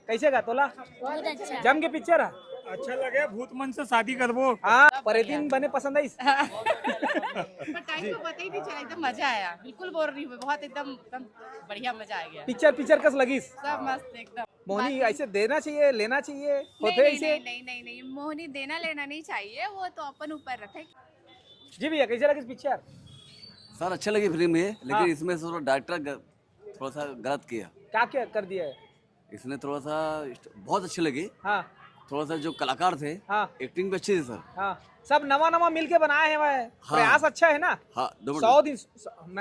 कैसे का तोला बहुत अच्छा जम के पिक्चर है अच्छा लगे भूत मन से शादी करबो। हाँ परेतीन बने पसंद आई पर टाइम तो पता ही नहीं चला, एकदम मजा आया, बिल्कुल बोर नहीं हुए, बहुत एकदम एकदम बढ़िया मजा आ गया, पिक्चर पिक्चर कस लगी सब मस्त एकदम। मोहनी ऐसे देना चाहिए लेना चाहिए नहीं होते नहीं ऐसे नहीं नहीं नहीं नहीं, मोहनी देना लेना नहीं चाहिए, वो तो अपन ऊपर रखे। जी भैया कैसे लगी पिक्चर सर अच्छा लगी फिल्म ये, हाँ। लेकिन इसमें थोड़ा डायरेक्टर थोड़ा सा गलत किया। क्या क्या कर दिया है इसने थोड़ा सा बहुत अच्छी लगी, हाँ थोड़ा सा जो कलाकार थे हाँ एक्टिंग भी अच्छी थी सर। हाँ सब नवा नवा मिलके बनाए हैं वह प्रयास अच्छा है ना। हाँ 100 दिन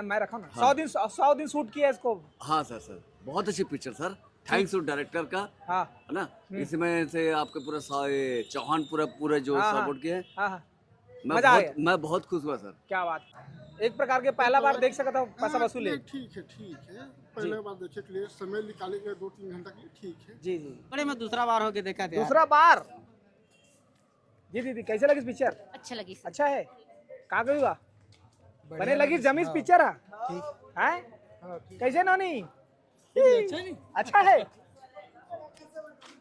मैं रखा ना हाँ। 100 दिन शूट किया इसको। हाँ सर बहुत अच्छी picture sir, thanks to director का, हाँ है ना। इसमें से आपके पूरा चौहान पूरा जो हाँ, सपोर्ट किया है, हाँ हाँ मजा आ गया। मैं बहुत खुश हुआ सर। क्या बात, एक प्रकार के पहला बार देख सकता हूँ पैसा वसूल है। ठीक है पहले बार देखे के लिए समय निकालेंगे 2-3 घंटा के लिए, ठीक है। जी जी बड़े मैं दूसरा बार होके देखा था। दूसरा बार जी दीदी कैसे लगी पिक्चर अच्छा लगी अच्छा है कहाँ गई हुआ बने लगी जमीन पिक्चर है कैसे नौनी अच्छा है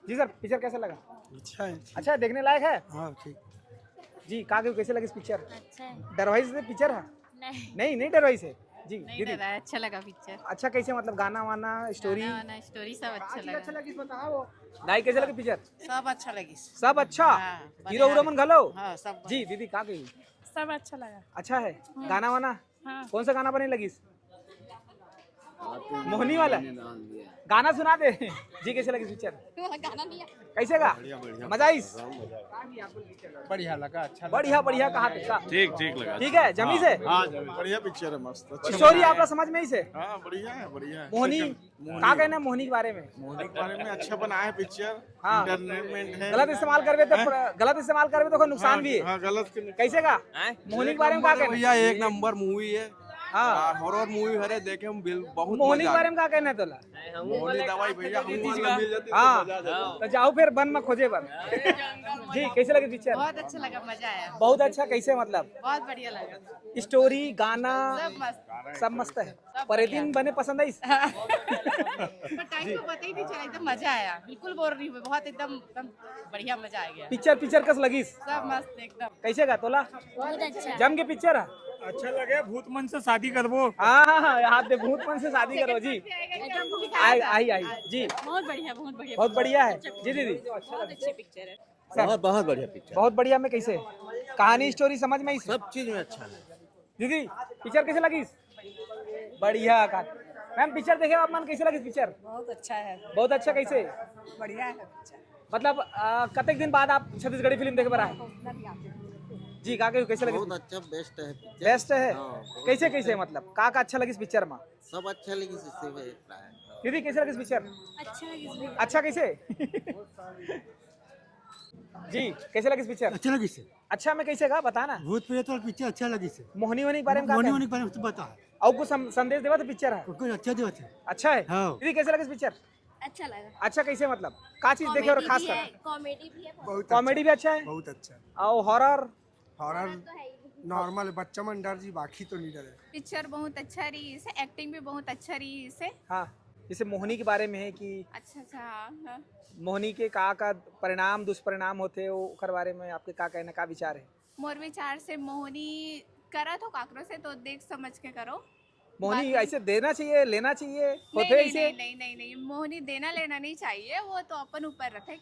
जी सर पिक्चर कैसा लगा अच्छा है देखने लायक है जी कहाँ गई कैसे लगी पिक्चर अच्छा है डरवाई से पिक्चर है नहीं नहीं डरवाई से जी नहीं दीदी दादा अच्छा लगा पिक्चर, अच्छा कैसे मतलब गाना वाना स्टोरी स्टोरी सब अच्छा अच्छा लगा, लगी बताओ गाई कैसे लगी पिक्चर सब अच्छा लगी। सब अच्छा हाँ, हीरो हीरो मन घलो हाँ सब जी दीदी कहाँ गई सब अच्छा लगा। अच्छा है गाना वाना हाँ। कौन सा गाना बने लगी मोहनी वाला गाना सुना दे जी कैसे लगी पिक्चर गाना नहीं कैसे का मजा आई बढ़िया लगा, अच्छा बढ़िया कहा का ठीक लगा। ठीक है जमी से हाँ बढ़िया पिक्चर है, मस्त अच्छा स्टोरी आपका समझ में ही से हाँ बढ़िया है मोहनी कहा कहना है मोहनी के बारे में मोहनी के बारे में अच्छा बना है पिक्चर, हाँ। इंटरटेनमेंट है। गलत इस्तेमाल करवे तो कोई नुकसान भी है हाँ गलत कैसे का मोहनी के बारे में क्या कहना भैया एक नंबर मूवी है, हाँ हॉरर मूवी हरे देखे हम बहुत मोहनी के बारे में क्या कहना है तोला मोहनी दवाई भैया हमको मिल जाती हाँ तो जाओ फिर बन में खोजे बन जी कैसे लगे पिक्चर बहुत अच्छा लगा, मजा आया, बहुत अच्छा कैसे मतलब बहुत बढ़िया लगा, स्टोरी गाना सब मस्त। सब मस्त है परेतीन बने पसंद आई पर टाइम तो पता ही नहीं चला, एकदम मजा आया, बिल्कुल बोर नहीं हुए, बहुत एकदम एकदम बढ़िया मजा आ गया, पिक्चर कस लगी सब मस्त एकदम। कैसे का तोला बहुत अच्छा जम के पिक्चर है अच्छा लगे भूत मन से शादी करबो। हाँ हाथ दे भूत मन से शादी करो जी आई जी बहुत बढ़िया है जी दीदी बहुत अच्छी पिक्चर है। बहुत बढ़िया पिक्चर, बहुत बढ़िया में कैसे कहानी स्टोरी समझ में आई सब चीज में अच्छा है। दीदी पिक्चर कैसे लगी बढ़िया का मैम पिक्चर देखे आप मन कैसे लगी पिक्चर बहुत अच्छा है, बहुत अच्छा कैसे बढ़िया है, मतलब कतेक दिन बाद आप छत्तीसगढ़ी फिल्म देखे बरा है जी का कैसे लगी अच्छा बेस्ट है पिक्चर, बेस्ट है हाँ, कैसे मतलब का अच्छा लगी पिक्चर में सब अच्छा लगी दीदी कैसे लगी पिक्चर अच्छा कैसे जी कैसे लगी पिक्चर अच्छा लगी से अच्छा में कैसे का बता ना भूत प्रेत वाला पिक्चर अच्छा लगी से मोहनी वोहनी के बारे में का मोहनी कहना? होने के बारे में तो बता और कुछ संदेश देवा तो पिक्चर है उनको अच्छा देवा थे। अच्छा है हाँ। दीदी कैसे लगी पिक्चर अच्छा लगा अच्छा कैसे मतलब का चीज देखे और खास कर कॉमेडी भी है कॉमेडी भी अच्छा है बहुत अच्छा और हॉरर हॉरर नॉर्मल बच्चा मन डर जी, बाकी तो नहीं डरे। पिक्चर बहुत अच्छा रही इसे, एक्टिंग भी बहुत अच्छा रही इसे, हाँ जैसे मोहनी के बारे में है कि अच्छा हाँ। मोहनी के का परिणाम दुष्परिणाम होते वो ओकर बारे में आपके का कहना का विचार है मोर विचार से मोहनी करा तो काकरो से तो देख समझ के करो, मोहनी ऐसे देना चाहिए लेना चाहिए नहीं होते नहीं ऐसे नहीं नहीं नहीं नहीं, मोहनी देना लेना नहीं चाहिए, वो तो अपन ऊपर रखे।